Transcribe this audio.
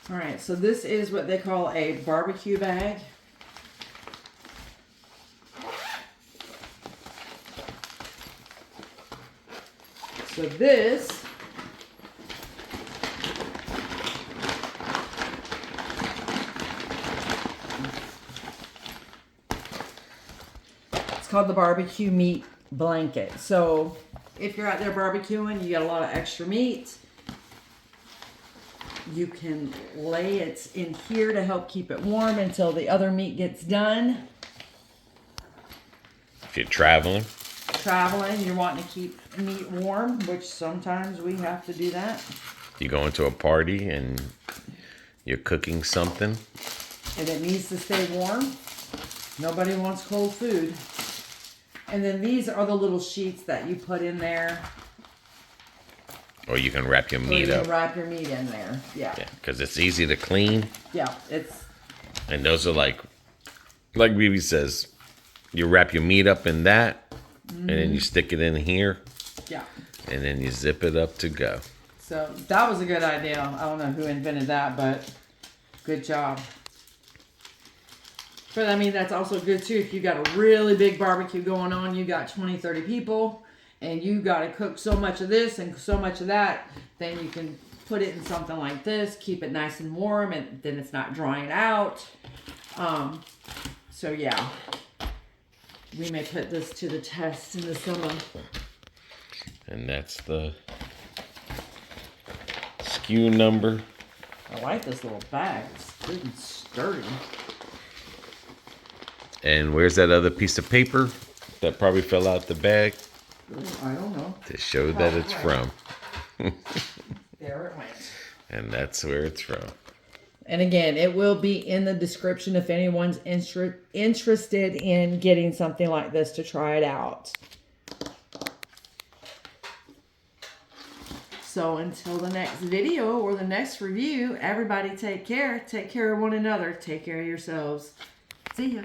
All right, so this is what they call a barbecue bag. So this it's called the barbecue meat blanket. So if you're out there barbecuing, you got a lot of extra meat, you can lay it in here to help keep it warm until the other meat gets done. If you're traveling, You're wanting to keep meat warm, which sometimes we have to do that. you go into a party and you're cooking something. And it needs to stay warm. Nobody wants cold food. And then these are the little sheets that you put in there. Or you can wrap your meat up. Wrap your meat in there. Yeah. Yeah, because it's easy to clean. Yeah, it's... And those are like BB says, you wrap your meat up in that, and then you stick it in here. Yeah. And then you zip it up to go. So that was a good idea. I don't know who invented that, but good job. But I mean, that's also good too. If you got a really big barbecue going on, you got 20, 30 people, and you got to cook so much of this and so much of that, then you can put it in something like this, keep it nice and warm, and then it's not drying out. So yeah, we may put this to the test in the summer. And that's the SKU number. I like this little bag. It's good and sturdy. And where's that other piece of paper that probably fell out the bag? I don't know. To show that it's from. There it went. And that's where it's from. And again, it will be in the description if anyone's interested in getting something like this to try it out. So until the next video or the next review, everybody take care. Take care of one another. Take care of yourselves. See ya.